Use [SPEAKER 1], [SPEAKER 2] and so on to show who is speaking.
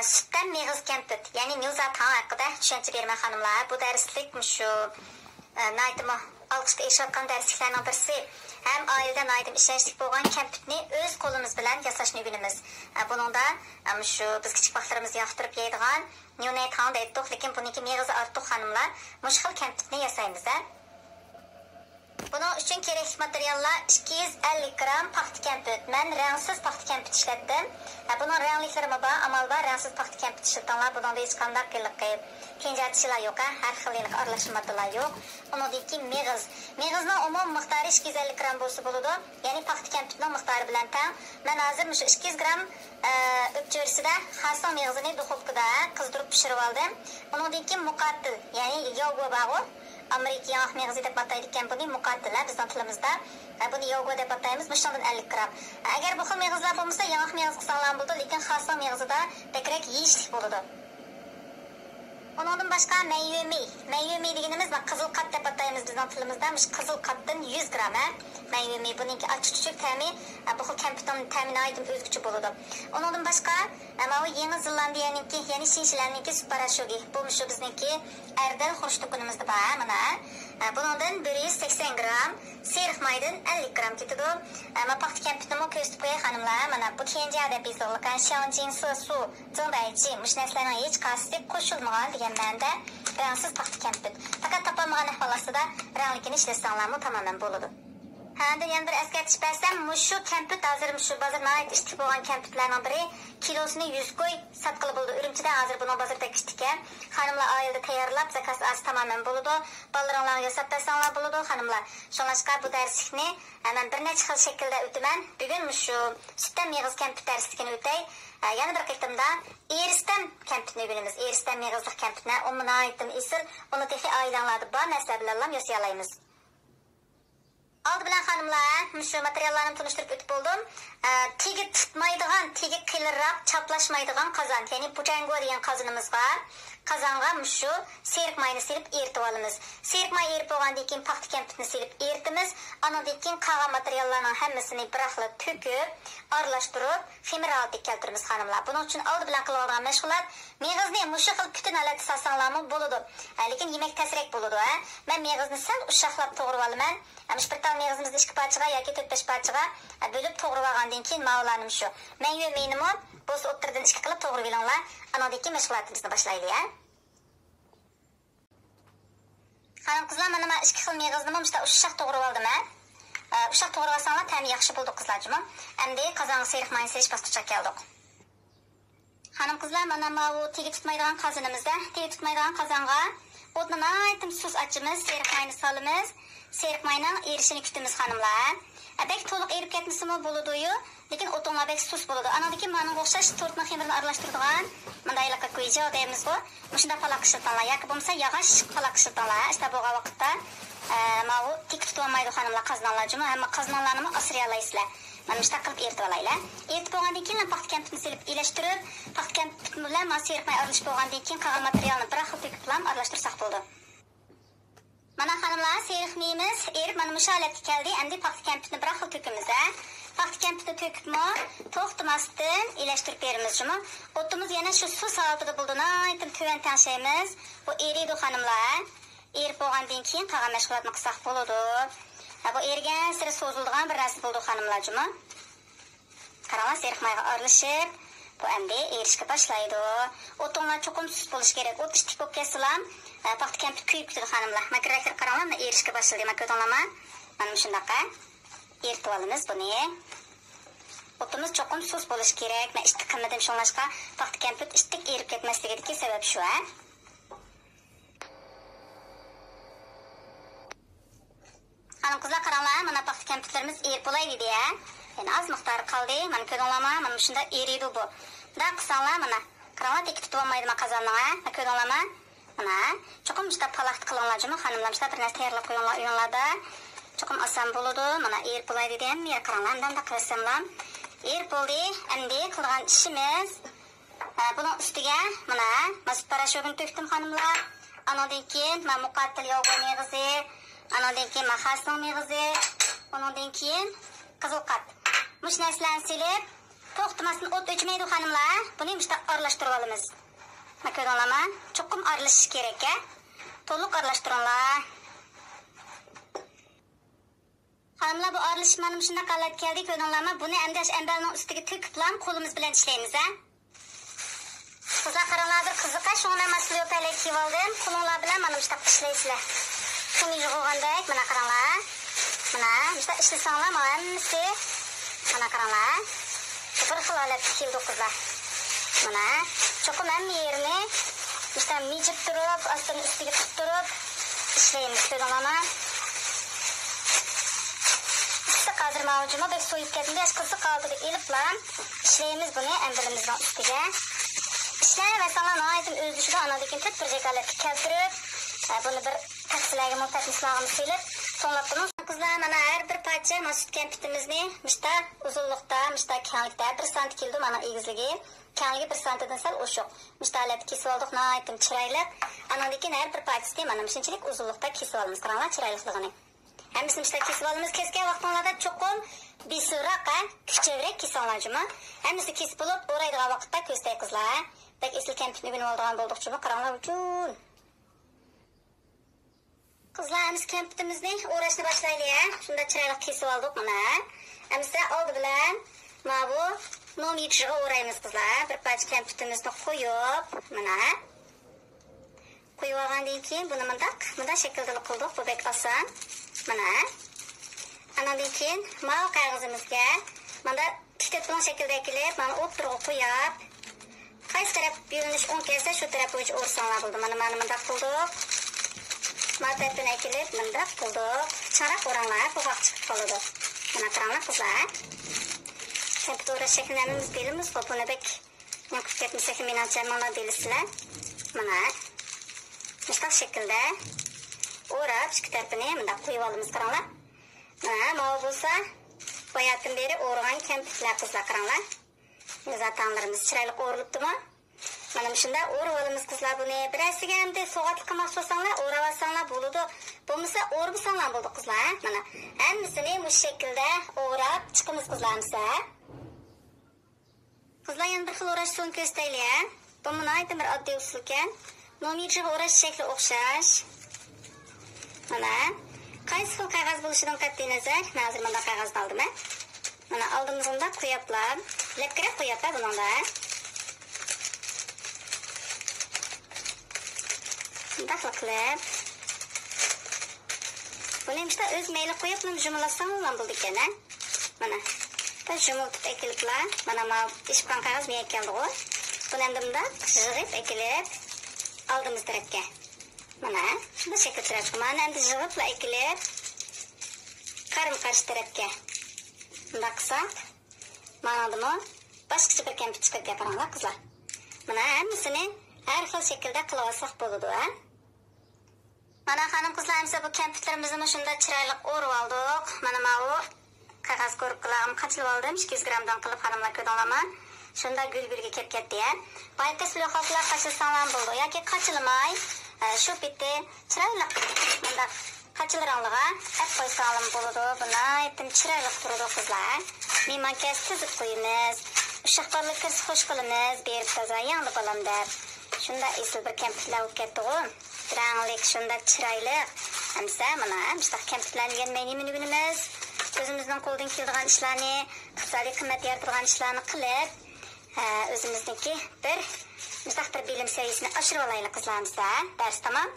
[SPEAKER 1] Sütten meygiz kempit, yani Nilza Tağ hakkında düşünce vermə xanımlar. Bu dərslik şu naydım alqışda eşatqan dərsliklərdən birisi. Hem aileden aydım işleştik boğan kempitni öz kolumuz bilen yasaşını günümüz. Bunun da şu biz küçük baklarımızı yaptırıp yeydiğen Nilza Tağ'da ettik. Lakin bununki meygizi artıq xanımlar. Muşxil kempitni yasayımız. Bunun için gerekli materiallar 250 gram paxta kempit. Ben rəngsiz paxta kempit işlettim. Bunun rəngliklərimi var, amal var, rəngsiz paxta kempit işlettimler. Bunun da hiç qandaq pencerətçiler yok, her xillik arlaşmadılar yok. Onun deyiki meğiz. Meğizin umum miqdarı 250 gram bolsa boludu. Yani paxta kempitinin miqdarı bilen tan. Ben hazır 200 gram öpçörüsüde xason meğizini duxovkada kızdırıp pişirip aldım. Onun deyiki muqattil, yani yoğu bağı. Amerika yağ meygizi deb ataydigan buni muqaddillar bizning tilimizda. Buni yoga deb ataymiz. Mishondan 50 gram. Agar bu xil meygizilar bo'lmasa, yağ meygiz qilsanglar bo'ladi, lekin xason meygizida bekrak yeyishlik bo'ladi. Ondan başqa mayumi deganimiz qizil qat deb ataymiz bizning tilimizda. Qizil qatdan 100 gram. Mayumi buningki achchiq ta'mi bu xil kampitning ta'mini aytib o'zgacha bo'ladi. Ondan başqa mana Yangi Zelandiyaniki, ya'ni shinchilarniki superashogi. Bu shu bizniki Erdal xurshtukunimizda bor mana. Bundan 180 gram, seriq maydan 50 gram ketadi. Mana paxta kampitni ko'rsatib qo'yay xonimlar. Mana bu kenja deb bezilgan shanjinsi su, zongbaychi, mushnaslarning hech qaysi qo'shilmagan degan ma'noda rangsiz paxta kampit. Faqat topolmagan ahvolasida ranglikini ishlasanglarmi tamamen bo'ladi. Handa yana bir eskartish bersam, shu kampit hozir shu bozorda ishtik bo'lgan kampitlarning biri kilosini 100 qo'y satqili bo'ldi. Urumchida hozir buni bozorda ishtik. Xonimlar oilada tayyorlab, zakaz az tamamen bo'ladi. Bolalarga yasab bersanglar bo'ladi, xonimlar. Shunlashqa bu darslikni men bir necha xil shaklda o'taman. Bugun shu sutdan meygiz kampit darsligini o'tay. Yana bir qitimda erisdan kampitni o'rganamiz. Erisdan meygizlik kampitni umumdan aytdim isil, uni texi oilalarda bor narsa bilan yosalaymiz. Aldı bilen xanımlar, şu materiallarını tanıştırıp ötüp oldum. Tegi tutmaydıgan, tegi kılırraq, çaplaşmaydıgan kazan. Yani puçango degan kazanımız var. Kazanga şu serik mayını silip eritip alımız. Serik mayı erip olgandan keyin paxta kampitni silip eritimiz. Andan keyin qalan materiallarning hammasini biraqla töküp, aralashtirib, xemir olib keltiramiz xonimlar. Buning uchun oldi bilan qilib olgan mashg'ulot meyg'izni mushu xil butun holatda sasanglarmi bo'ladi. Lekin yemak tasirrak bo'ladi. Men meyg'izni sal ushaqlab to'g'rib olaman. Bir tal meyg'izimizni 2 parchaga yoki 4-5 parchaga bo'lib to'g'rib olgandan keyin ma'lumlarim shu. Men yemayni bo'z o'ttirdan 2 qilib to'g'rib olinglar. Anadagi mashg'ulotimizni boshlaylik. Xanım qizlar, mana men 2 xil meygizni mumshda ushaq to'g'rib oldim. Ushaq to'g'rib olsanglar, ta'mi yaxshi bo'ldi qizlarjim. Endi qozonga seriq mayni serish bosqichiga keldik. Xanım qizlar, mana bu tegi tutmaydigan qozonimizda, tegi tutmaydigan qozonga o'tni aytdim suz ochimiz, seriq mayni solamiz. Seriq mayning erishini kutamiz xonimlar. Bek to'liq erib ketmasimi bo'ladi-yu, lekin o'tinglar bek sus bo'ladi. Anadagi mana o'xshash to'rtni xemirni aralashtiradigan mundaylikqa qo'yja deymiz-ku. Shunda palaq qishirtanlar yoki bo'lmasa yog'och palaq qishirtanlar. İşte bu vaqtda mana bu tik tutolmaydi xonimlar qazonlar juma, hamma qazonlarni asriy olaysizlar. Mana shunday qilib eritib olaylar. Eritib bo'lgandan keyin paxta kampitni silib elashtirib, paxta kampit bilan seriq may aralashib bo'lgandan keyin qolgan materialni bir xil to'kib bilan aralashtirsak bo'ldi. Mana xonimlar, seriq mayimiz erib mana shu holatga keldi. Endi paxta kampitni bir xil to'kimiz. Paxta kampitni to'kibmi, to'xtamasdan elashtirib beramiz juma. O'timiz yana shu suv holatida bo'ldi. Aytib tuvan tanshaymiz. Bu eriydi xonimlar. Erib bo'lgandan keyin qolgan mashg'ulotni qilsak bo'ladi. Bu ergan sira so'ziladigan bir narsa bo'ldi xonimlar juma. Qaranglar, seriq mayga aralashib, bu endi erishga boshlaydi. O'tinglar cho'qim suz bo'lish kerak. O't ishtik bo'lib ketsalar, paxta kampit kuyib ketadi xonimlar. Makraklar qaranglar, erishga boshladi. Makrotonlar mana shundaqa eritib olamiz buni. O'timiz cho'qim suz bo'lish kerak. Men ishtik qilmadim, shunlashqa paxta kampit ishtik erib ketmasligidagi sabab shu. Hanım qizlar qaranglar, mana paxta kampitlarimiz erib bo'laydi deya. Yani az miqdori qoldi. Mana ko'ringlarmi, mana shunda eriydi bu. Da qisanglar mana. Qaranglar, tek tutib olmaydi ma qozonlarga. Mana ko'ringlarmi? Mana cho'qim juda palaqt qilinglar juma xonimlar, juda bir narsa tayyorlab qo'yinglar uyinglarda. Cho'qim oson bo'ladi. Mana erib bo'laydi degan men qaranglar, bundan qilsanglar erib bo'ldi. Endi qilgan ishimiz buning ustiga mana masut parashogini to'kdim xonimlar. Anadan keyin mana muqattil yo'g'on meygizi, anadan keyin maxasning meygizi, undan keyin qizil qat. Mush narsalarni silib, To'xtamasdan o't o'chmaydi xonimlar. Buni işte aralashtirib olamiz. Mana ko'rdinglarmi? Chuqur aralashish kerak. To'liq aralashtiringlar. Xonimlar, bu aralash mana shunday holat keldi, ko'rdinglarmi? Buni endi ambalning ustiga to'kiblam qo'limiz bilan ishlaymiz, ha. Qizlar qaranglar, bir qiziqa, shunday mas'uliyat talab kiyib oldim. Qo'linglar bilan mana shunday ishlaysizlar. Shuni yig'ilgandek, mana qaranglar. Mana shunday ishlasanglar, hammasi mana qaranglar. Bir xil holatga keldi qizlar. Mana cho'qim hamma yerini shunday mijib turib, ostini ustiga tutib turib ishlaymiz, ko'rdinglarmi? Hozir mavjuma bir so'yib ketdi. Besh qiziq qoldi, eliblam ishlaymiz buni ambilimizning ustiga. Ishlayversanlar noyatım o'zishida anadagi tut bir jekalatga keltirib, buni bir taksilarga mutatmislag'imiz silib, to'lab turamiz. Qizlar, mana har bir parcha masut kampitimizni mishta uzunlikda, mishta kenglikda 1 sm keldi, mana egizligi. Kengligi 1 sm-dan sal oshiq. Mishta holatda kesib oldik, noyatım chiroyli. Anadagi har bir parchasini mana shunchalik uzunlikda kesib olamiz. Qaranglar chiroyligini. Hammasini mishta kesib olamiz. Kesgan vaqtinglarda cho'qim bisroq, kuchliroq kesinglarmi? Hammasi kesib bo'lib, o'raydigan vaqtda ko'zday qizlar. Bak esil kampitni bilib oldigan bo'ldik-chumi, qaranglar uchun. Qizlarimiz kampitimizni o'rashni boshlaylik. Shunda chiroyli kesib oldik mana. Hamsa oldi bilan mana bu nomitchiga o'raymiz qizlar. Bir parcha kampitimizni qo'yib, mana qo'yib olgandan keyin buni bunday shaklda qildik. Bu bek oson. Mana. Andan keyin mana qog'ozimizga mana tiktatgan shaklda kelib, mana o'tirib qo'yib, qaysi taraf yo'nalish o'ng kelsa, shu taraf bo'yicha o'rsanglar bo'ldi. Mana bunday qildik. Mana tarafdan kelib, bunday qildik. Charaq o'ranglar, qo'qoq chiqib qoladi. Mana qaranglar qizlar. Kampit o'rash shaklinamiz belimiz, buni bek yo'qib ketmasa, menimcha mana deysizlar. Mana shu shaklda o'rab, ikki tarafini bunday qo'yib olamiz, qaranglar. Mana bo'lsa, boyatdan beri o'rgan kampitlar qizlar, qaranglar. Zatanlarimiz chiroyli o'rilibdimi? Mana shunday o'rib olamiz qizlar buni. Birasiga endi so'g'atlik qilmoqchi bo'lsanglar, o'rab olsanglar bo'ladi. Bo'lmasa o'rib olsanglar bo'ldi qizlar. Mana hammasini bu shaklda o'rab chiqamiz qizlarimiz. Qizlar yana bir xil o'rash so'ng ko'staylik. Bu nihoyatda bir oddiy usul ekan. Nomitchiga o'rash shakli o'xshash. Mana qaysi xil qog'oz bo'lishidan qat'iy nazar, hozir mana qog'ozni oldim. Mana oldimizda qo'yaplar, lekkirab qo'yaplar buningda. Bunday qilib, buni işte o'z mayli qo'yib, buni jumlasam bo'ldi ekan. Mana bu jumlatib ekiliblar. Mana ishqan qog'oz men keldi-ku. Buni endi bunday yig'ib ekilib oldimiz tarafga. Mana bu shaklda turadi. Mana endi yig'iblar ekilib qarshi tarafga. Bunday qilsak, mana buni boshqacha bir kampit chiqib qaranglar qizlar. Mana hammasini har xil shaklda qilib olsak bo'ladi, ha? Mana xonim qizlarimiz bu kampitlarimizni shunda chiroyli o'rib oldik. Mana bu qog'oz ko'riklarni qachilib oldim. 200 gramdan qilib xonimlar ko'rdinglarmi? Shunda gul-gulga kelib ketdi, ha? Bayta suluxatlar qachilsanglar bo'ldi yoki qachilmay, shu bitta chiroyli bunda qachilranliga ap qo'ysanglar bo'ladi. Buni aytdim chiroyli turadi qizlar. Mehmonga tizib qo'yamiz. Ushaqlarga kirib xush qilamiz, berib toza yangi bolam deb. Shunda esil bir kampitlar o'tib ketdi-ku. Ranglik shunda chiroyli. Hamsa mana mustaq kampitlarni yemayni minimiz. O'zimizdan qo'ldan keladigan ishlarni, iqtisodiy qimmat yaratadigan ishlarni qilib, o'zimizniki bir mustaq bir bilim seviyasini oshirib olaylik qizlarimiz. Dars tamom.